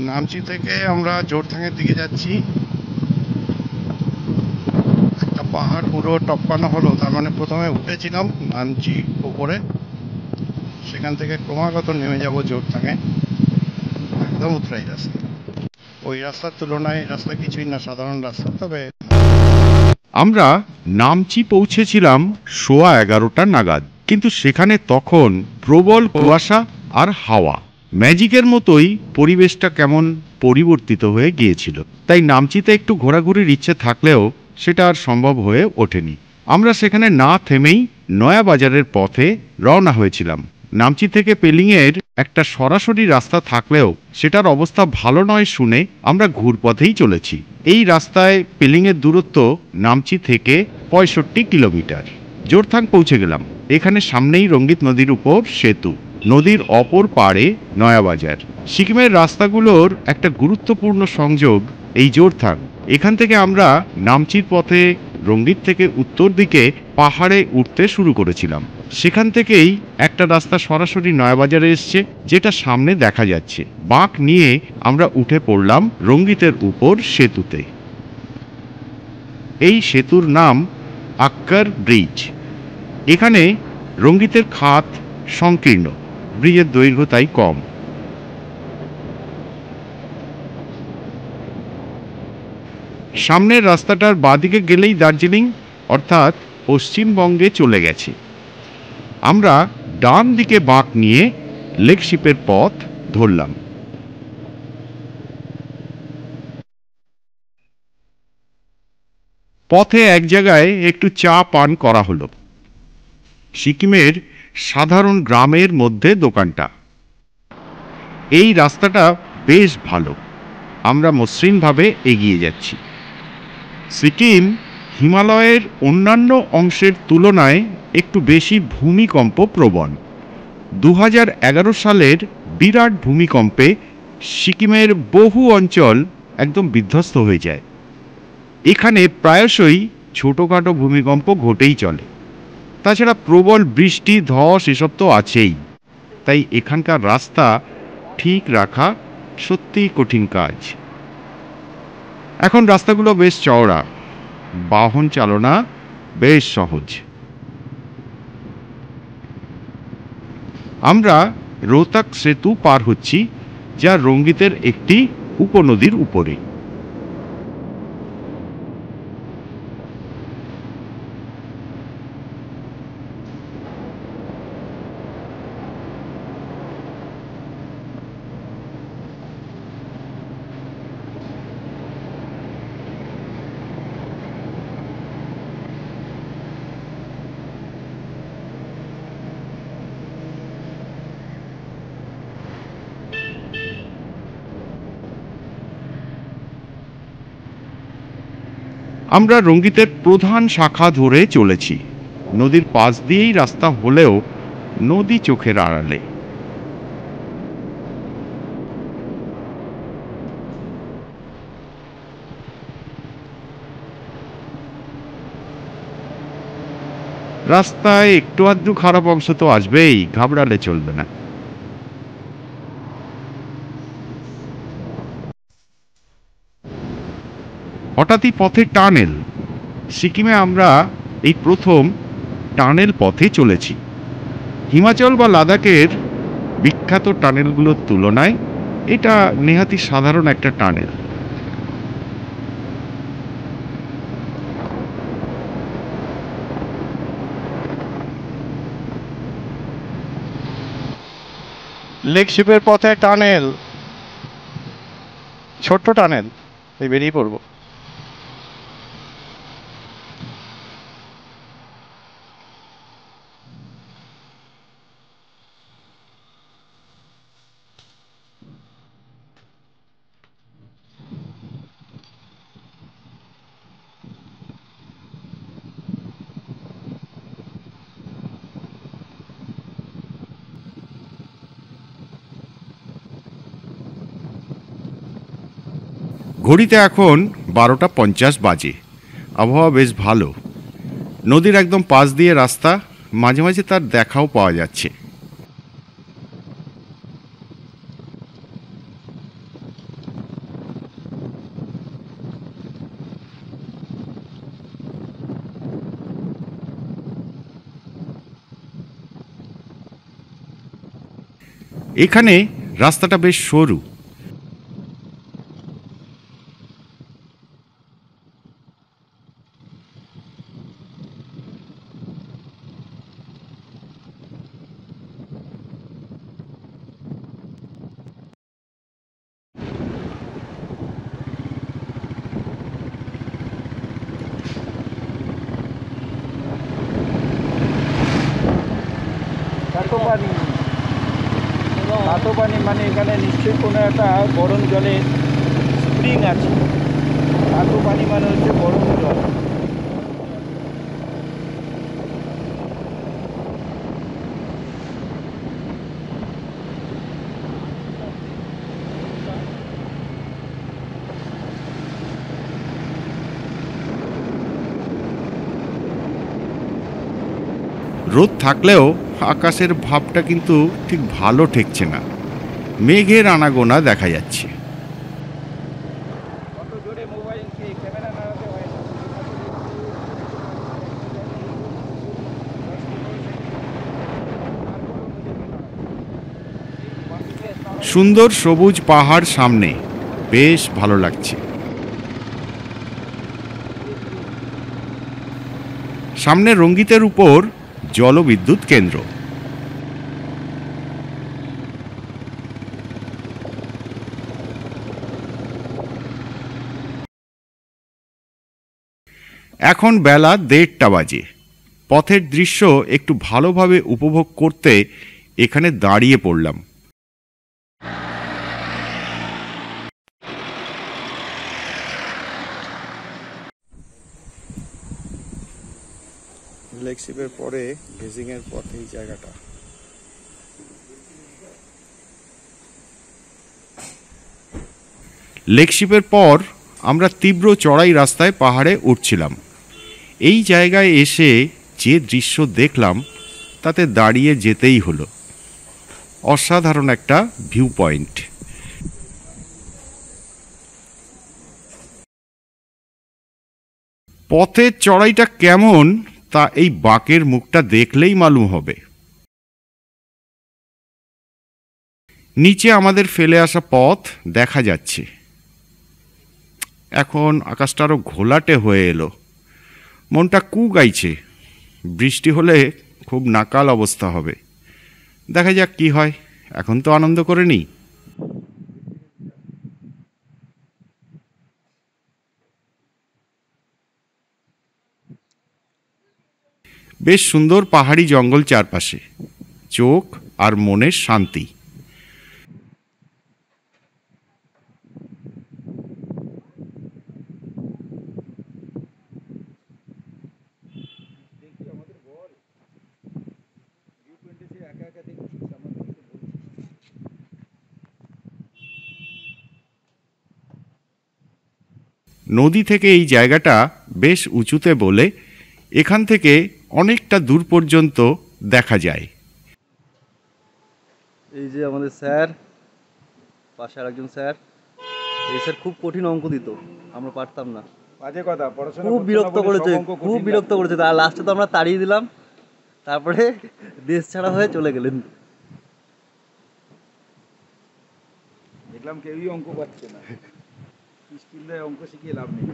নামচি থেকে আমরা জোরথাঙের দিকে যাচ্ছি। একটা পাহাড় পুরো টপকানো হলো, তার মানে প্রথমে উঠেছিলাম নামচি উপরে, সেখান থেকে ক্রমাগত নেমে যাব জোরথাঙে, একদম উতরাই রাস্তা। ওই রাস্তার তুলনায় রাস্তা কিছুই না, সাধারণ রাস্তা। তবে আমরা নামচি পৌঁছেছিলাম 11:15 নাগাদ, কিন্তু সেখানে তখন প্রবল কুয়াশা আর হাওয়া। ম্যাজিকের মতোই পরিবেশটা কেমন পরিবর্তিত হয়ে গিয়েছিল। তাই নামচিতে একটু ঘোরাঘুরির ইচ্ছে থাকলেও সেটা আর সম্ভব হয়ে ওঠেনি। আমরা সেখানে না থেমেই নয়া বাজারের পথে রওনা হয়েছিলাম। নামচি থেকে পেলিংয়ের একটা সরাসরি রাস্তা থাকলেও সেটার অবস্থা ভালো নয় শুনে আমরা ঘুরপথেই চলেছি। এই রাস্তায় পেলিংয়ের দূরত্ব নামচি থেকে 65 কিলোমিটার। জোরথাং পৌঁছে গেলাম। এখানে সামনেই রঙ্গিত নদীর উপর সেতু, নদীর অপর পাড়ে নয়াবাজার। সিকিমের রাস্তাগুলোর একটা গুরুত্বপূর্ণ সংযোগ এই জোরথাং। এখান থেকে আমরা নামচির পথে রঙ্গিত থেকে উত্তর দিকে পাহাড়ে উঠতে শুরু করেছিলাম। সেখান থেকেই একটা রাস্তা সরাসরি নয়াবাজারে এসছে, যেটা সামনে দেখা যাচ্ছে। বাঁক নিয়ে আমরা উঠে পড়লাম রঙ্গিতের উপর সেতুতে। এই সেতুর নাম আক্কার ব্রিজ। এখানে রঙ্গিতের খাত সংকীর্ণ, ব্রিজের দৈর্ঘ্য তাই কম। সামনের রাস্তাটার বাঁদিকে গেলেই দার্জিলিং অর্থাৎ পশ্চিমবঙ্গে চলে গেছে। আমরা ডান দিকে বাঁক নিয়ে লেকশিপের পথ ধরলাম। পথে এক জায়গায় একটু চা পান করা হলো। সিকিমের সাধারণ গ্রামের মধ্যে দোকানটা। এই রাস্তাটা বেশ ভালো। আমরা মসৃণভাবে এগিয়ে যাচ্ছি। সিকিম হিমালয়ের অন্যান্য অংশের তুলনায় একটু বেশি ভূমিকম্প প্রবণ। 2011 সালের বিরাট ভূমিকম্পে সিকিমের বহু অঞ্চল একদম বিধ্বস্ত হয়ে যায়। এখানে প্রায়শই ছোটোখাটো ভূমিকম্প ঘটেই চলে। তাছাড়া প্রবল বৃষ্টি, ধস এসব তো আছেই। তাই এখানকার রাস্তা ঠিক রাখা সত্যিই কঠিন কাজ। এখন রাস্তাগুলো বেশ চওড়া, বাহন চালনা বেশ সহজ। আমরা রোহতাক সেতু পার হচ্ছি, যা রঙ্গিতের একটি উপনদীর উপরে। আমরা রঙ্গিতের প্রধান শাখা ধরে চলেছি। নদীর পাশ দিয়েই রাস্তা হলেও নদী চোখের আড়ালে। রাস্তায় একটু আধটু খারাপ অংশ তো আসবেই, ঘাবড়ালে চলবে না। হঠাৎই পথে টানেল। সিকিমে আমরা এই প্রথম টানেল পথে চলেছি। হিমাচল বা লাদাখের বিখ্যাত টানেলগুলোর তুলনায় এটা নেহাতি সাধারণ একটা টানেল। লেকশিপের পথে টানেল, ছোট্ট টানেল, এই বেরিয়ে পড়বো। ঘড়িতে এখন 12:50 বাজে। আবহাওয়া বেশ ভালো। নদীর একদম পাশ দিয়ে রাস্তা, মাঝে মাঝে তার দেখাও পাওয়া যাচ্ছে। এখানে রাস্তাটা বেশ সরু। কাতো পানি মানে এখানে নিশ্চয়ই কোনো একটা গরম জলের স্প্রিং আছে। কাতো পানি মানে হচ্ছে গরম জল। রোদ থাকলেও আকাশের ভাবটা কিন্তু ঠিক ভালো ঠেকছে না, মেঘের আনাগোনা দেখা যাচ্ছে। অত জোরে মোবাইলকে ক্যামেরা নাড়াতে হয় না। সুন্দর সবুজ পাহাড় সামনে, বেশ ভালো লাগছে। সামনে রঙ্গিতের উপর জলবিদ্যুৎ কেন্দ্র। এখন বেলা 1:30 বাজে। পথের দৃশ্য একটু ভালোভাবে উপভোগ করতে এখানে দাঁড়িয়ে পড়লাম। লেকশিপের পরে গেজিংয়ের পথে এই জায়গাটা। লেকশিপের পর আমরা তীব্র চড়াই রাস্তায় পাহাড়ে উঠছিলাম। এই জায়গায় এসে যে দৃশ্য দেখলাম তাতে দাঁড়িয়ে যেতেই হলো। অসাধারণ একটা ভিউ পয়েন্ট। পথের চড়াইটা কেমন তা এই বাঁকের মুখটা দেখলেই মালুম হবে। নিচে আমাদের ফেলে আসা পথ দেখা যাচ্ছে। এখন আকাশটা আরো ঘোলাটে হয়ে এলো, মনটা কু গাইছে। বৃষ্টি হলে খুব নাকাল অবস্থা হবে। দেখা যাক কি হয়, এখন তো আনন্দ করে নিই। বেশ সুন্দর পাহাড়ি জঙ্গল চারপাশে, চোখ আর মনের শান্তি। নদী থেকে এই জায়গাটা বেশ উঁচুতে বলে এখান থেকে অনেকটা দূর পর্যন্ত দেখা যায়। এই যে আমাদের স্যার, পাশে আরেকজন স্যার। এই স্যার খুব কঠিন অঙ্ক দিত, আমরা পারতাম না। বাজে কথা, পড়াশোনা খুব বিরক্ত করেছে, খুব বিরক্ত করেছে। আর লাস্টে তো আমরা তাড়িয়ে দিলাম, তারপরে দেশ ছাড়া হয়ে চলে গেলেন। দেখলাম কেউই অঙ্ক পাচ্ছে না। স্কুলে অঙ্ক শিখিয়ে লাভ নেই।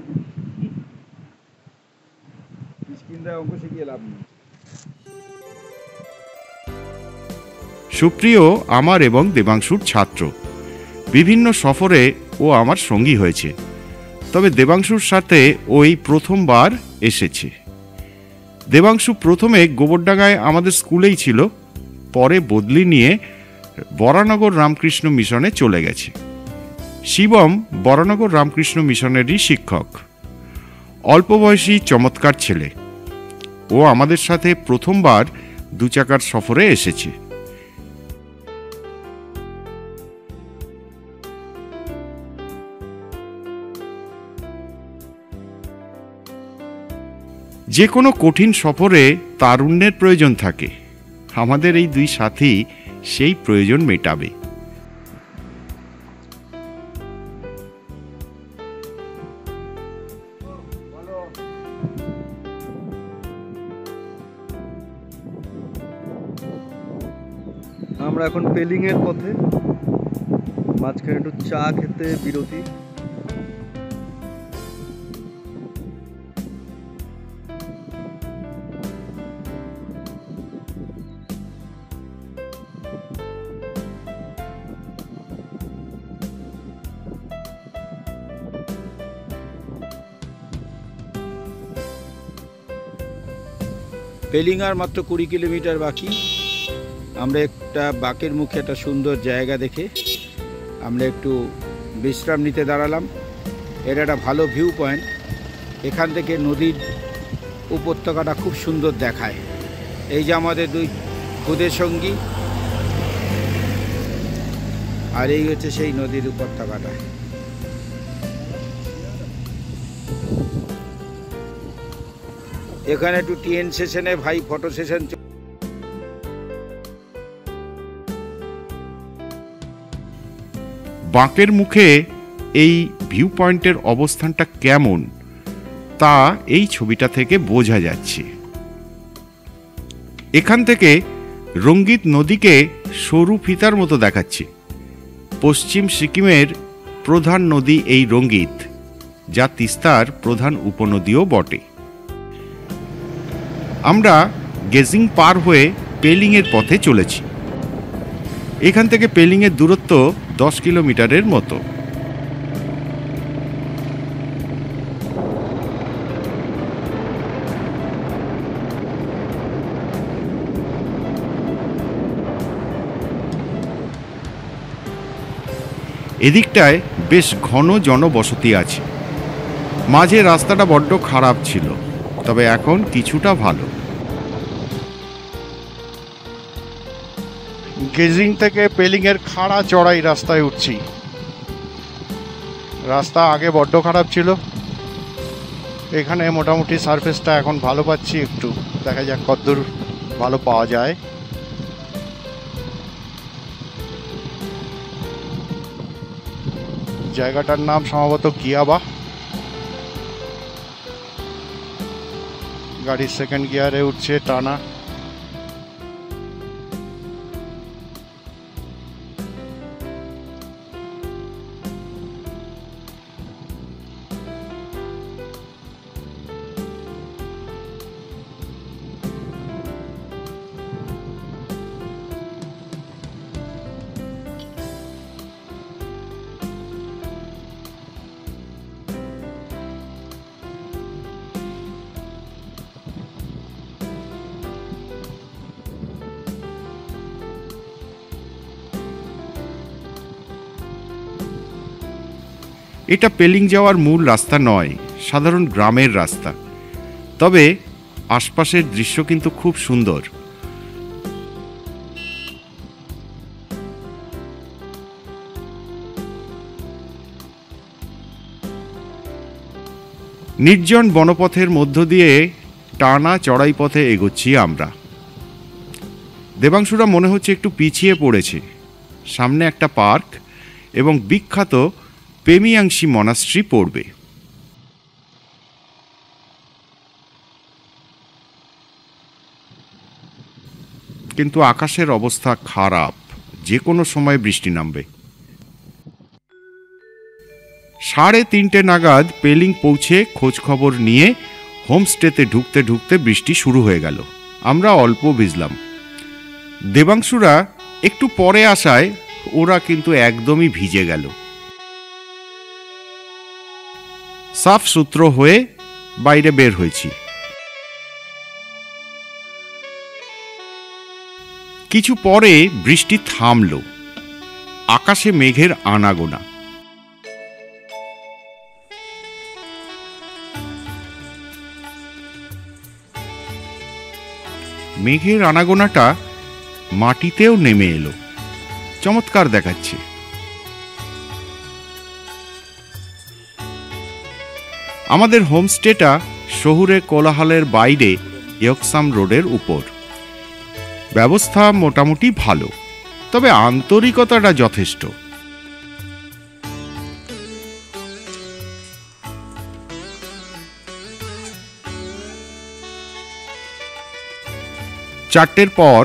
স্কুলে অঙ্ক শিখিয়ে লাভ নেই। সুপ্রিয় আমার এবং দেবাংশুর ছাত্র। বিভিন্ন সফরে ও আমার সঙ্গী হয়েছে, তবে দেবাংশুর সাথে ওই প্রথমবার এসেছে। দেবাংশু প্রথমে গোবরডাঙ্গায় আমাদের স্কুলেই ছিল, পরে বদলি নিয়ে বরানগর রামকৃষ্ণ মিশনে চলে গেছে। শিবম বরানগর রামকৃষ্ণ মিশনেরই শিক্ষক। অল্প বয়সী চমৎকার ছেলে। ও আমাদের সাথে প্রথমবার 2 চাকার সফরে এসেছে। যে কোনো কঠিন সফরে তারুণ্যের প্রয়োজন থাকে। আমাদের এই 2 সাথী সেই প্রয়োজন মেটাবে। আমরা এখন পেলিংয়ের পথে, মাঝখানে একটু চা খেতে বিরতি। পেলিং আর মাত্র 20 কিলোমিটার বাকি। আমরা একটা বাঁকের মুখে একটা সুন্দর জায়গা দেখে আমরা একটু বিশ্রাম নিতে দাঁড়ালাম। এটা একটা ভালো ভিউ পয়েন্ট। এখান থেকে নদীর উপত্যকাটা খুব সুন্দর দেখায়। এই যে আমাদের দুই খুদের সঙ্গী, আর এই হচ্ছে সেই নদীর উপত্যকাটা। এখানে একটু টিএন সেশনে ভাই ফটো সেশন। বাঁকের মুখে এই ভিউ পয়েন্টের অবস্থানটা কেমন তা এই ছবিটা থেকে বোঝা যাচ্ছে। এখান থেকে রঙ্গিত নদীকে সরু ফিতার মতো দেখাচ্ছে। পশ্চিম সিকিমের প্রধান নদী এই রঙ্গিত, যা তিস্তার প্রধান উপনদীও বটে। আমরা গেজিং পার হয়ে পেলিংয়ের পথে চলেছি। এখান থেকে পেলিংয়ের দূরত্ব 10 কিলোমিটারের মতো। এদিকটায় বেশ ঘন জনবসতি আছে। মাঝে রাস্তাটা বড্ড খারাপ ছিল, তবে এখন কিছুটা ভালো। গেজিং থেকে পেলিংয়ের খাড়া চড়াই রাস্তায় উঠছি। রাস্তা আগে বড্ড খারাপ ছিল, এখানে মোটামুটি সারফেসটা এখন ভালো পাচ্ছি। একটু দেখা যাক কতদূর ভালো পাওয়া যায়। জায়গাটার নাম সম্ভবত কিয়াবা। গাড়ির সেকেন্ড গিয়ারে উঠছে টানা। এটা পেলিং যাওয়ার মূল রাস্তা নয়, সাধারণ গ্রামের রাস্তা। তবে আশপাশের দৃশ্য কিন্তু খুব সুন্দর। নির্জন বনপথের মধ্য দিয়ে টানা চড়াই পথে এগোচ্ছি আমরা। দেবাংশুরা মনে হচ্ছে একটু পিছিয়ে পড়েছে। সামনে একটা পার্ক এবং বিখ্যাত পেমিয়াংশি মনাস্ট্রি পড়বে। কিন্তু আকাশের অবস্থা খারাপ, যে কোনো সময় বৃষ্টি নামবে। 3:30 নাগাদ পেলিং পৌঁছে খোঁজ খবর নিয়ে হোমস্টেতে ঢুকতে ঢুকতে বৃষ্টি শুরু হয়ে গেল। আমরা অল্প ভিজলাম। দেবাংশুরা একটু পরে আসায় ওরা কিন্তু একদমই ভিজে গেল। সাফ সূত্র হয়ে বাইরে বের হয়েছি। কিছু পরে বৃষ্টি থামল। আকাশে মেঘের আনাগোনা। মেঘের আনাগোনাটা মাটিতেও নেমে এলো, চমৎকার দেখাচ্ছে। আমাদের হোমস্টেটা শহুরে কোলাহলের বাইরে ইয়কসাম রোডের উপর। ব্যবস্থা মোটামুটি ভালো, তবে আন্তরিকতাটা যথেষ্ট। চারটের পর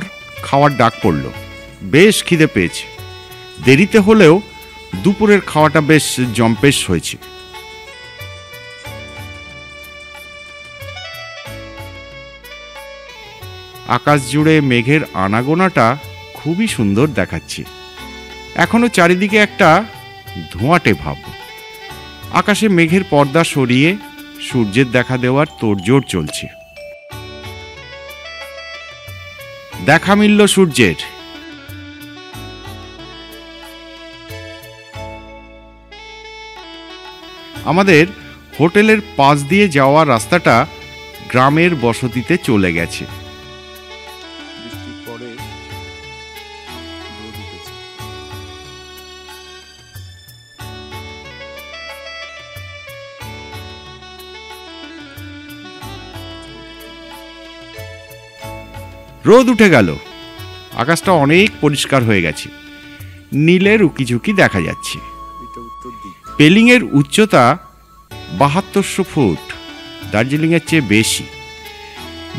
খাওয়ার ডাক পড়ল। বেশ খিদে পেয়েছে। দেরিতে হলেও দুপুরের খাওয়াটা বেশ জম্পেশ হয়েছে। আকাশ জুড়ে মেঘের আনাগোনাটা খুবই সুন্দর দেখাচ্ছে। এখনো চারিদিকে একটা ধোঁয়াটে ভাব। আকাশে মেঘের পর্দা সরিয়ে সূর্যের দেখা দেওয়ার তোড়জোড় চলছে। দেখা মিলল সূর্যের। আমাদের হোটেলের পাশ দিয়ে যাওয়ার রাস্তাটা গ্রামের বসতিতে চলে গেছে। বৃষ্টির পরে রোদ উঠেছে। রোদ উঠে গেল, আকাশটা অনেক পরিষ্কার হয়ে গেছে। নীলের উকিঝুঁকি দেখা যাচ্ছে। এটা উত্তর দিক। পেলিংয়ের উচ্চতা ৭২০০ ফুট, দার্জিলিংয়ের চেয়ে বেশি।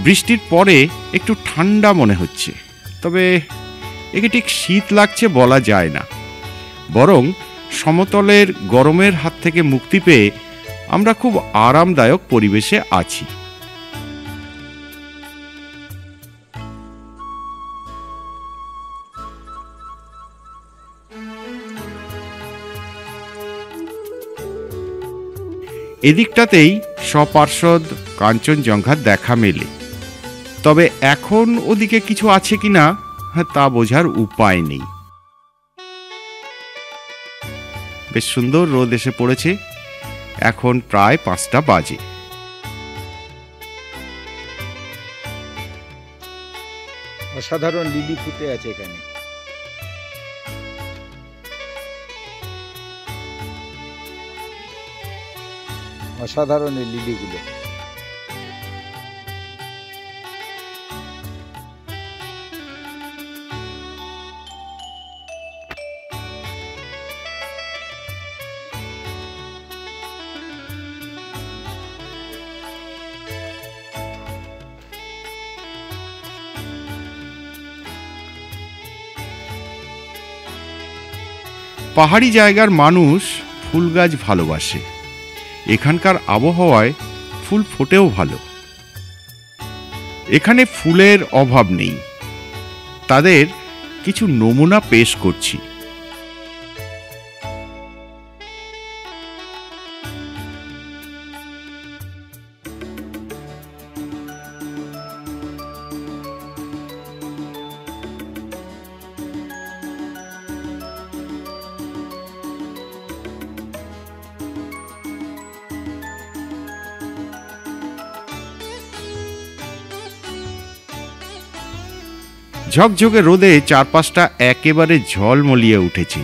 বৃষ্টির পরে একটু ঠান্ডা মনে হচ্ছে, তবে একে ঠিক শীত লাগছে বলা যায় না। বরং সমতলের গরমের হাত থেকে মুক্তি পেয়ে আমরা খুব আরামদায়ক পরিবেশে আছি। এদিকটাতেই সপার্শ্বদ কাঞ্চনজঙ্ঘার দেখা মেলে, তবে এখন ওদিকে কিছু আছে কিনা তা বোঝার উপায় নেই। বেশ সুন্দর রোদ এসে পড়েছে। এখন প্রায় ৫টা বাজে। অসাধারণ লিলি ফুটে আছে এখানে। অসাধারণ এই লিলিগুলো। পাহাড়ি জায়গার মানুষ ফুল গাছ ভালোবাসে। এখানকার আবহাওয়ায় ফুল ফোটেও ভালো। এখানে ফুলের অভাব নেই। তাদের কিছু নমুনা পেশ করছি। ঝকঝকে রোদে চারপাশটা একেবারে ঝলমলিয়ে উঠেছে।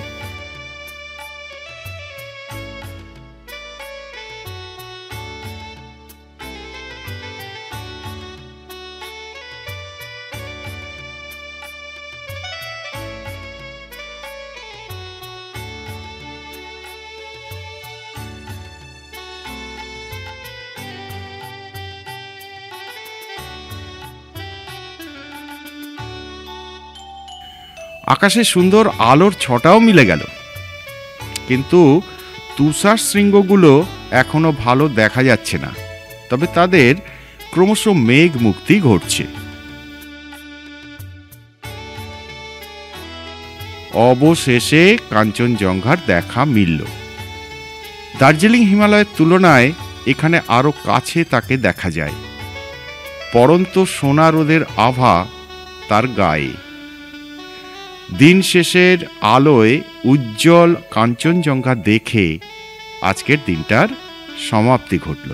আকাশে সুন্দর আলোর ছটাও মিলে গেল, কিন্তু তুষার শৃঙ্গগুলো এখনো ভালো দেখা যাচ্ছে না। তবে তাদের ক্রমশ মেঘ মুক্তি ঘটছে। অবশেষে কাঞ্চনজঙ্ঘার দেখা মিলল। দার্জিলিং হিমালয়ের তুলনায় এখানে আরো কাছে তাকে দেখা যায়। পরন্ত সোনা রোদের আভা তার গায়ে। দিন শেষের আলোয় উজ্জ্বল কাঞ্চনজঙ্ঘা দেখে আজকের দিনটার সমাপ্তি ঘটল।